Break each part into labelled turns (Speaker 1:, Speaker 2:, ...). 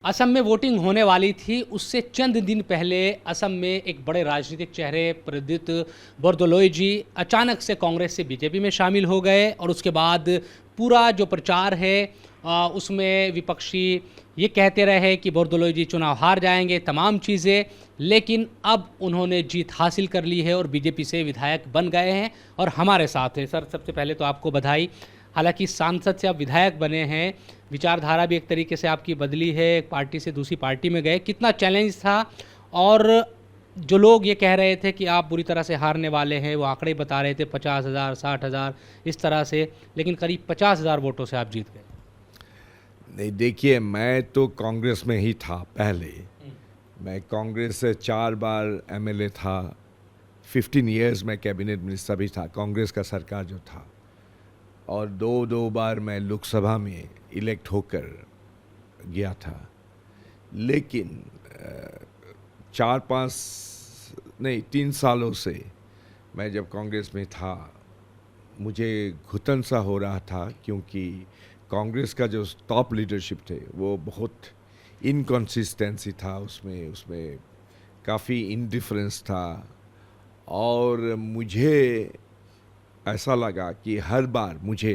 Speaker 1: असम में वोटिंग होने वाली थी, उससे चंद दिन पहले असम में एक बड़े राजनीतिक चेहरे प्रद्युत बोरदोलोई जी अचानक से कांग्रेस से बीजेपी में शामिल हो गए और उसके बाद पूरा जो प्रचार है उसमें विपक्षी ये कहते रहे कि बोरदोलोई जी चुनाव हार जाएंगे, तमाम चीज़ें। लेकिन अब उन्होंने जीत हासिल कर ली है और बीजेपी से विधायक बन गए हैं और हमारे साथ हैं। सर, सबसे पहले तो आपको बधाई। हालांकि सांसद से आप विधायक बने हैं, विचारधारा भी एक तरीके से आपकी बदली है, एक पार्टी से दूसरी पार्टी में गए, कितना चैलेंज था? और जो लोग ये कह रहे थे कि आप बुरी तरह से हारने वाले हैं, वो आंकड़े बता रहे थे 50,000 60,000 इस तरह से, लेकिन करीब 50,000 वोटों से आप जीत गए।
Speaker 2: नहीं, देखिए, मैं तो कांग्रेस में ही था पहले। मैं कांग्रेस से 4 बार एमएलए था, 15 इयर्स में कैबिनेट मिनिस्टर भी था कांग्रेस का सरकार जो था, और दो बार मैं लोकसभा में इलेक्ट होकर गया था। लेकिन 3 सालों से मैं जब कांग्रेस में था, मुझे घुटन सा हो रहा था, क्योंकि कांग्रेस का जो टॉप लीडरशिप थे वो बहुत इनकंसिस्टेंसी था, उसमें काफ़ी इंडिफरेंस था। और मुझे ऐसा लगा कि हर बार मुझे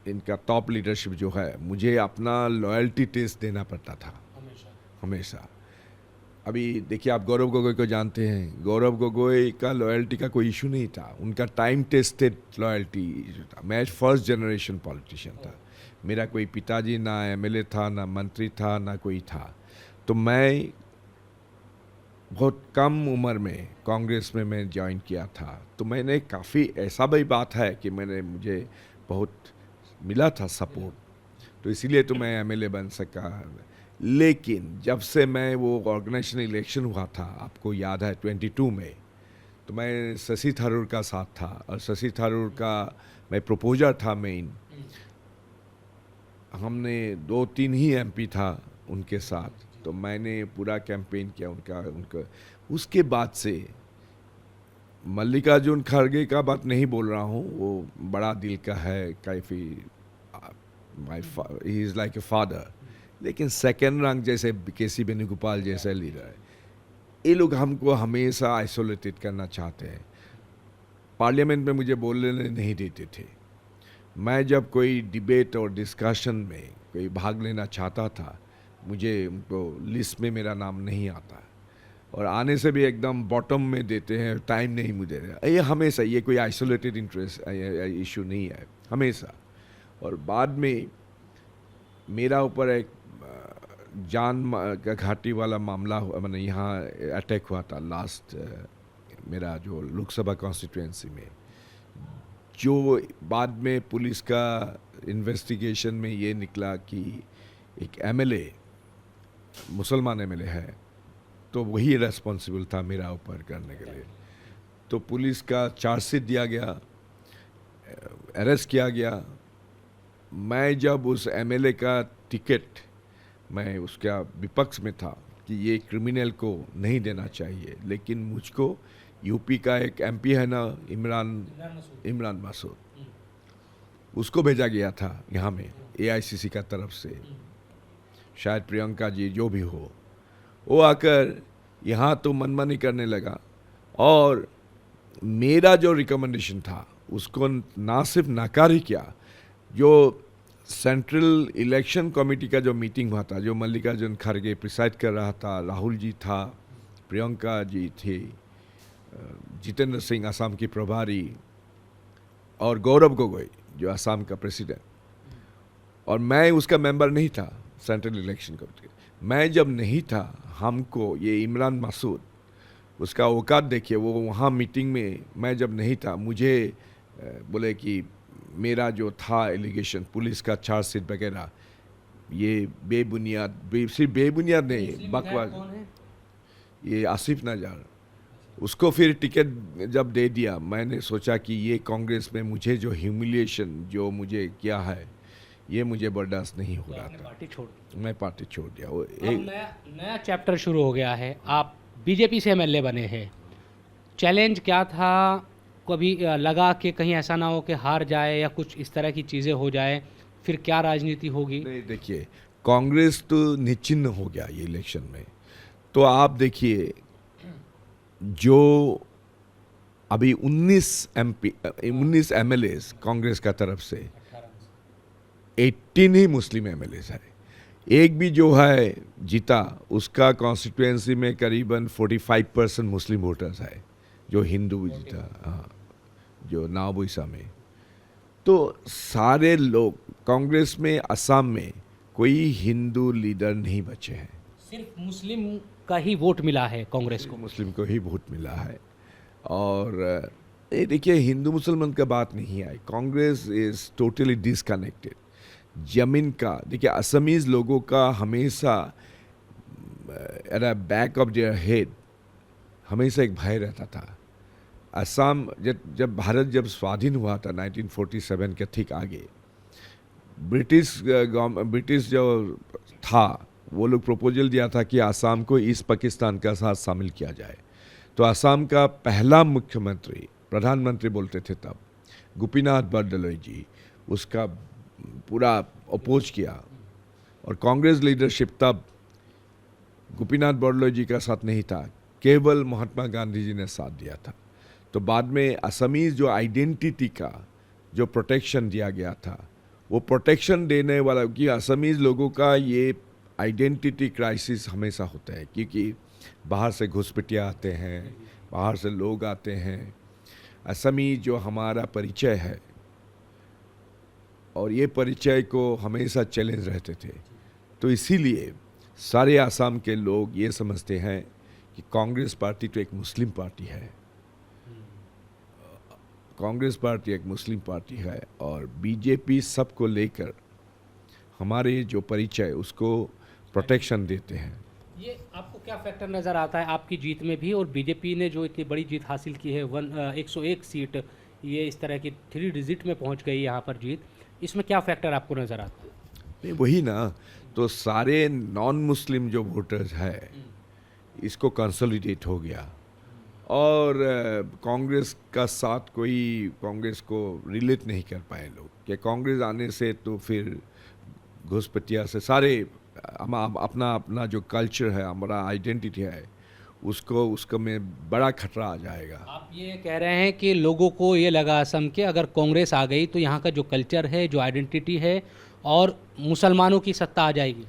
Speaker 2: इनका टॉप लीडरशिप जो है, मुझे अपना लॉयल्टी टेस्ट देना पड़ता था हमेशा। अभी देखिए, आप गौरव गोगोई को जानते हैं। गौरव गोगोई का लॉयल्टी का कोई इशू नहीं था, उनका टाइम टेस्टेड लॉयल्टी इशू था। मैं फर्स्ट जनरेशन पॉलिटिशियन था, मेरा कोई पिताजी ना एमएलए था, ना मंत्री था, ना कोई था। तो मैं बहुत कम उम्र में कांग्रेस में मैं ज्वाइन किया था, तो मैंने काफ़ी ऐसा भी बात है कि मुझे बहुत मिला था सपोर्ट, तो इसीलिए तो मैं एमएलए बन सका। लेकिन जब से मैं वो ऑर्गेनाइजेशन इलेक्शन हुआ था, आपको याद है 22 में, तो मैं शशि थरूर का साथ था, और शशि थरूर का मैं प्रपोजर था मेन। हमने 2-3 ही एमपी था उनके साथ, तो मैंने पूरा कैंपेन किया उनका। उसके बाद से मल्लिकार्जुन खड़गे का बात नहीं बोल रहा हूँ, वो बड़ा दिल का है, काफ़ी he is like a father. लेकिन सेकेंड रैंक जैसे केसी वेणुगोपाल जैसे लीडर है, ये लोग हमको हमेशा आइसोलेटेड करना चाहते हैं। पार्लियामेंट में मुझे बोलने नहीं देते थे। मैं जब कोई डिबेट और डिस्कशन में कोई भाग लेना चाहता था, मुझे उनको लिस्ट में मेरा नाम नहीं आता, और आने से भी एकदम बॉटम में देते हैं, टाइम नहीं मुझे। ये हमेशा, ये कोई आइसोलेटेड इंटरेस्ट इशू नहीं है, हमेशा। और बाद में मेरा ऊपर एक जान का घाटी वाला मामला हुआ, मैंने यहाँ अटैक हुआ था लास्ट मेरा जो लोकसभा कॉन्स्टिट्यूएंसी में, जो बाद में पुलिस का इन्वेस्टिगेशन में ये निकला कि एक एमएलए मुसलमान एमएलए है, तो वही रेस्पॉन्सिबल था मेरा ऊपर करने के लिए। तो पुलिस का चार्जशीट दिया गया, अरेस्ट किया गया। मैं जब उस एमएलए का टिकट, मैं उसका विपक्ष में था कि ये क्रिमिनल को नहीं देना चाहिए, लेकिन मुझको यूपी का एक एमपी है ना, इमरान मसूद, उसको भेजा गया था यहाँ में एआईसीसी का तरफ से, शायद प्रियंका जी जो भी हो, वो आकर यहाँ तो मनमानी करने लगा, और मेरा जो रिकमेंडेशन था उसको ना सिर्फ नाकारी किया। जो सेंट्रल इलेक्शन कमेटी का जो मीटिंग हुआ था, जो मल्लिकार्जुन खड़गे प्रिसाइड कर रहा था, राहुल जी था, प्रियंका जी थे, जितेंद्र सिंह असम की प्रभारी, और गौरव गोगोई जो असम का प्रेसिडेंट, और मैं उसका मेंबर नहीं था सेंट्रल इलेक्शन कमेटी। मैं जब नहीं था, हमको ये इमरान मसूद, उसका औकात देखिए, वो वहाँ मीटिंग में मैं जब नहीं था, मुझे बोले कि मेरा जो था एलिगेशन, पुलिस का चार्जशीट वगैरह, ये बेबुनियाद, सिर्फ बेबुनियाद नहीं, बकवास। ये आसिफ नजार, उसको फिर टिकट जब दे दिया, मैंने सोचा कि ये कांग्रेस में मुझे जो ह्यूमिलिएशन जो मुझे किया है, ये मुझे बर्दाश्त नहीं हो रहा था। मैं पार्टी छोड़ दिया। वो एक
Speaker 1: नया चैप्टर शुरू हो गया है, आप बीजेपी से एमएलए बने हैं। चैलेंज क्या था? कभी लगा कि कहीं ऐसा ना हो कि हार जाए या कुछ इस तरह की चीज़ें हो जाए, फिर क्या राजनीति होगी?
Speaker 2: नहीं, देखिए, कांग्रेस तो निश्चिन्न हो गया ये इलेक्शन में। तो आप देखिए जो अभी 19 एमएलएस कांग्रेस का तरफ से 18 ही मुस्लिम एमएलएस है। एक भी जो है जीता उसका कॉन्स्टिट्यूएंसी में करीबन 45% मुस्लिम वोटर्स है, जो हिंदू भी जीता, हाँ, जो नावोइसा में। तो सारे लोग कांग्रेस में असम में कोई हिंदू लीडर नहीं बचे हैं,
Speaker 1: सिर्फ मुस्लिम का ही वोट मिला है कांग्रेस को।
Speaker 2: मुस्लिम को ही वोट मिला है। और ये देखिए हिंदू मुसलमान का बात नहीं है, कांग्रेस इज टोटली डिसकनेक्टेड। जमीन का देखिए असमीज लोगों का हमेशा at the back of their head हमेशा एक भय रहता था। असम जब भारत जब स्वाधीन हुआ था 1947 के ठीक आगे, ब्रिटिश जो था वो लोग प्रपोजल दिया था कि आसाम को ईस्ट पाकिस्तान का साथ शामिल किया जाए। तो आसाम का पहला मुख्यमंत्री, प्रधानमंत्री बोलते थे तब, गोपीनाथ बरदलोई जी, उसका पूरा अपोज किया। और कांग्रेस लीडरशिप तब गोपीनाथ बरदलोई जी का साथ नहीं था, केवल महात्मा गांधी जी ने साथ दिया था। तो बाद में असमीज जो आइडेंटिटी का जो प्रोटेक्शन दिया गया था, वो प्रोटेक्शन देने वाला, कि असमीज लोगों का ये आइडेंटिटी क्राइसिस हमेशा होता है, क्योंकि बाहर से घुसपैठिया आते हैं, बाहर से लोग आते हैं। असमी जो हमारा परिचय है, और ये परिचय को हमेशा चैलेंज रहते थे। तो इसीलिए सारे आसाम के लोग ये समझते हैं कि कांग्रेस पार्टी तो एक मुस्लिम पार्टी है, कांग्रेस पार्टी एक मुस्लिम पार्टी है, और बीजेपी सबको लेकर हमारे जो परिचय उसको प्रोटेक्शन देते हैं।
Speaker 1: ये आपको क्या फैक्टर नज़र आता है आपकी जीत में भी, और बीजेपी ने जो इतनी बड़ी जीत हासिल की है 101 सीट, ये इस तरह की 3 डिजिट में पहुंच गई यहाँ पर जीत, इसमें क्या फैक्टर आपको नज़र आता है?
Speaker 2: नहीं वही ना, तो सारे नॉन मुस्लिम जो वोटर्स है इसको कंसोलिडेट हो गया, और कांग्रेस का साथ कोई कांग्रेस को रिलेट नहीं कर पाए लोग, कि कांग्रेस आने से तो फिर घुसपैठिया से सारे अपना अपना जो कल्चर है, हमारा आइडेंटिटी है, उसको में बड़ा खतरा आ जाएगा।
Speaker 1: आप ये कह रहे हैं कि लोगों को ये लगा असम के अगर कांग्रेस आ गई तो यहाँ का जो कल्चर है, जो आइडेंटिटी है, और मुसलमानों की सत्ता आ जाएगी।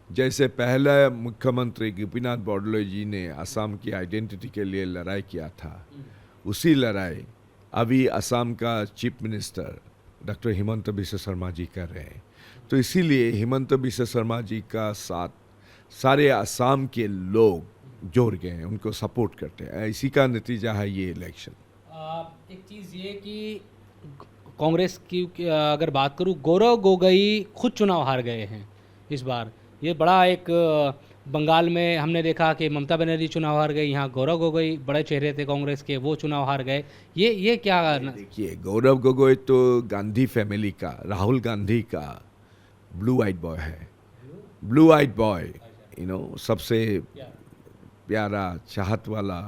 Speaker 2: जैसे पहला मुख्यमंत्री गोपीनाथ बरदलोई जी ने असम की आइडेंटिटी के लिए लड़ाई किया था, उसी लड़ाई अभी असम का chief minister doctor Himanta Biswa Sarma ji कर रहे हैं। तो इसीलिए हिमंत बिस्वा शर्मा जी का साथ सारे असम के लोग जोड़ गए हैं, उनको सपोर्ट करते हैं। इसी का नतीजा है ये इलेक्शन।
Speaker 1: एक चीज़ ये कि कांग्रेस की अगर बात करूं, गौरव गोगोई खुद चुनाव हार गए हैं इस बार। ये बड़ा एक बंगाल में हमने देखा कि ममता बनर्जी चुनाव हार गई, यहाँ गौरव गोगोई बड़े चेहरे थे कांग्रेस के, वो चुनाव हार गए। ये क्या?
Speaker 2: देखिए गौरव गोगोई तो गांधी फैमिली का, राहुल गांधी का ब्लू आइड बॉय है, ब्लू आइड बॉय, सबसे प्यारा चाहत वाला।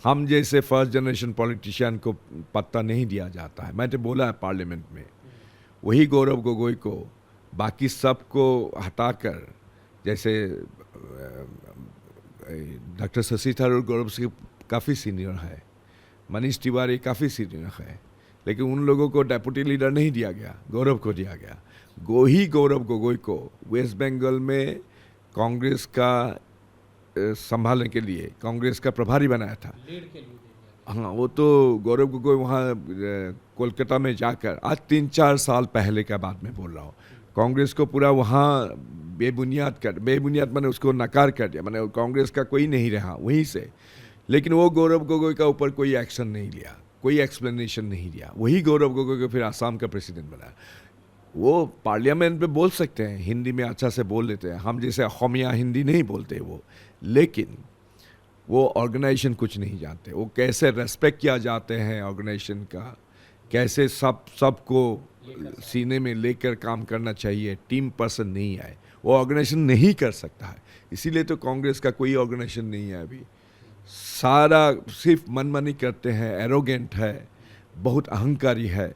Speaker 2: हम जैसे फर्स्ट जनरेशन पॉलिटिशियन को पत्ता नहीं दिया जाता है, मैंने बोला है पार्लियामेंट में। वही गौरव गोगोई को बाकी सबको हटाकर, जैसे डॉक्टर शशि थरूर गौरव से काफ़ी सीनियर है, मनीष तिवारी काफ़ी सीनियर है, लेकिन उन लोगों को डेप्यूटी लीडर नहीं दिया गया, गौरव को दिया गया। गौरव गोगोई को वेस्ट बंगाल में कांग्रेस का संभालने के लिए कांग्रेस का प्रभारी बनाया था। हाँ, वो तो गौरव गोगोई वहाँ कोलकाता में जाकर, आज 3-4 साल पहले का बात मैं बोल रहा हूँ, कांग्रेस को पूरा वहाँ बेबुनियाद मैंने उसको नकार कर दिया, मैंने कांग्रेस का कोई नहीं रहा वहीं से। लेकिन वो गौरव गोगोई का ऊपर कोई एक्शन नहीं लिया, कोई एक्सप्लेनेशन नहीं दिया। वही गौरव गोगोई को फिर आसाम का प्रेसिडेंट बनाया। वो पार्लियामेंट में बोल सकते हैं, हिंदी में अच्छा से बोल लेते हैं, हम जैसे होमिया हिंदी नहीं बोलते वो, लेकिन वो ऑर्गेनाइजेशन कुछ नहीं जानते, वो कैसे रेस्पेक्ट किया जाते हैं ऑर्गेनाइजेशन का, कैसे सबको सीने में लेकर काम करना चाहिए, टीम पर्सन नहीं है, वो ऑर्गेनाइजेशन नहीं कर सकता है। इसीलिए तो कांग्रेस का कोई ऑर्गेनाइजेशन नहीं है अभी, सारा सिर्फ मनमानी करते हैं, एरोगेंट है, बहुत अहंकारी है।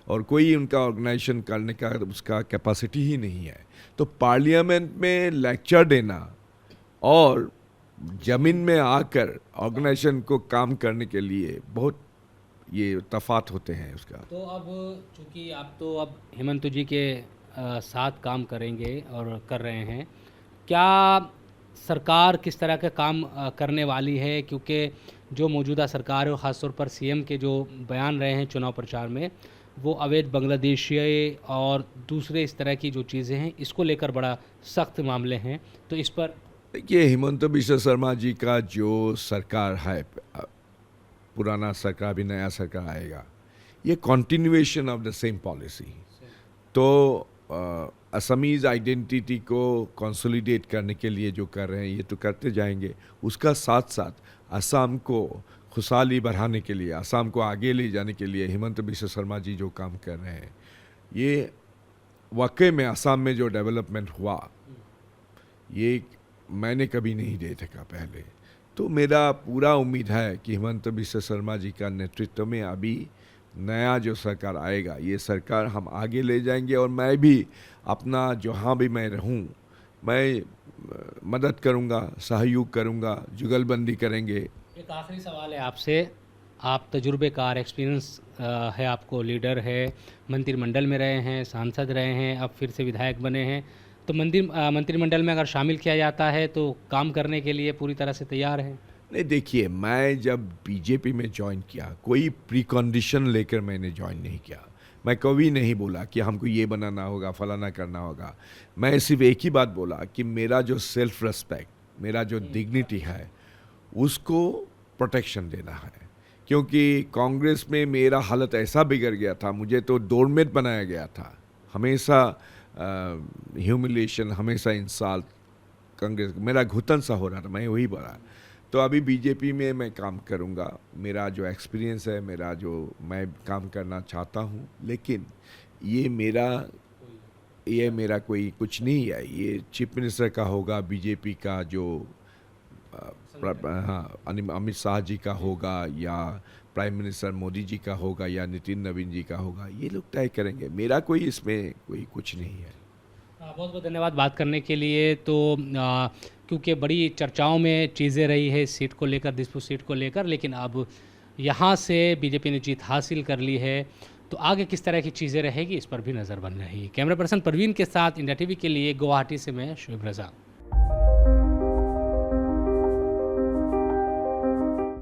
Speaker 2: और कोई उनका ऑर्गेनाइजेशन करने का उसका कैपेसिटी ही नहीं है। तो पार्लियामेंट में लेक्चर देना और ज़मीन में आकर ऑर्गेनाइजेशन को काम करने के लिए बहुत ये तफात होते हैं उसका।
Speaker 1: तो अब चूंकि आप तो अब हेमंत जी के साथ काम करेंगे और कर रहे हैं, क्या सरकार किस तरह का काम करने वाली है? क्योंकि जो मौजूदा सरकार है और ख़ासतौर पर सीएम के जो बयान रहे हैं चुनाव प्रचार में, वो अवैध बांग्लादेशी और दूसरे इस तरह की जो चीज़ें हैं, इसको लेकर बड़ा सख्त मामले हैं। तो इस पर
Speaker 2: देखिए, हिमंत बिश्व शर्मा जी का जो सरकार है, पुराना सरकार भी नया सरकार आएगा, ये continuation of the same policy. तो असमीज़ आइडेंटिटी को कंसोलिडेट करने के लिए जो कर रहे हैं ये तो करते जाएंगे। उसका साथ साथ असम को खुशहाली बढ़ाने के लिए, असम को आगे ले जाने के लिए हिमंत बिश्व शर्मा जी जो काम कर रहे हैं, ये वाकई में असम में जो डेवलपमेंट हुआ ये मैंने कभी नहीं देखा पहले। तो मेरा पूरा उम्मीद है कि हिमंत बिश्व शर्मा जी का नेतृत्व में अभी नया जो सरकार आएगा, ये सरकार हम आगे ले जाएंगे और मैं भी अपना जहाँ भी मैं रहूँ, मैं मदद करूँगा, सहयोग करूँगा, जुगलबंदी करेंगे।
Speaker 1: एक आखिरी सवाल है आपसे। आप तजुर्बेकार, एक्सपीरियंस है आपको, लीडर है, मंत्रिमंडल में रहे हैं, सांसद रहे हैं, अब फिर से विधायक बने हैं, तो मंत्रिमंडल में अगर शामिल किया जाता है तो काम करने के लिए पूरी तरह से तैयार हैं?
Speaker 2: नहीं, देखिए, मैं जब बीजेपी में ज्वाइन किया कोई प्री कंडीशन लेकर मैंने ज्वाइन नहीं किया। मैं कभी नहीं बोला कि हमको ये बनाना होगा, फलाना करना होगा। मैं सिर्फ एक ही बात बोला कि मेरा जो सेल्फ रेस्पेक्ट, मेरा जो डिग्निटी है, उसको प्रोटेक्शन देना है। क्योंकि कांग्रेस में मेरा हालत ऐसा बिगड़ गया था, मुझे तो डोरमेट बनाया गया था, हमेशा ह्यूमिलेशन, हमेशा इंसल्ट, कांग्रेस मेरा घुटन सा हो रहा था, मैं वही बोला। तो अभी बीजेपी में मैं काम करूंगा, मेरा जो एक्सपीरियंस है, मेरा जो मैं काम करना चाहता हूं, लेकिन ये मेरा कोई कुछ नहीं है। ये चीफ मिनिस्टर का होगा, बीजेपी का जो हाँ अमित शाह जी का होगा, या प्राइम मिनिस्टर मोदी जी का होगा, या नितिन नवीन जी का होगा, ये लोग तय करेंगे। मेरा कोई इसमें कोई कुछ नहीं है।
Speaker 1: बहुत बहुत धन्यवाद बात करने के लिए। तो क्योंकि बड़ी चर्चाओं में चीज़ें रही है सीट को लेकर, दिसपुर सीट को लेकर, लेकिन अब यहाँ से बीजेपी ने जीत हासिल कर ली है, तो आगे किस तरह की चीज़ें रहेगी इस पर भी नज़र बन रही है। कैमरा पर्सन परवीन के साथ इंडिया टीवी के लिए गुवाहाटी से मैं शुभ रजा।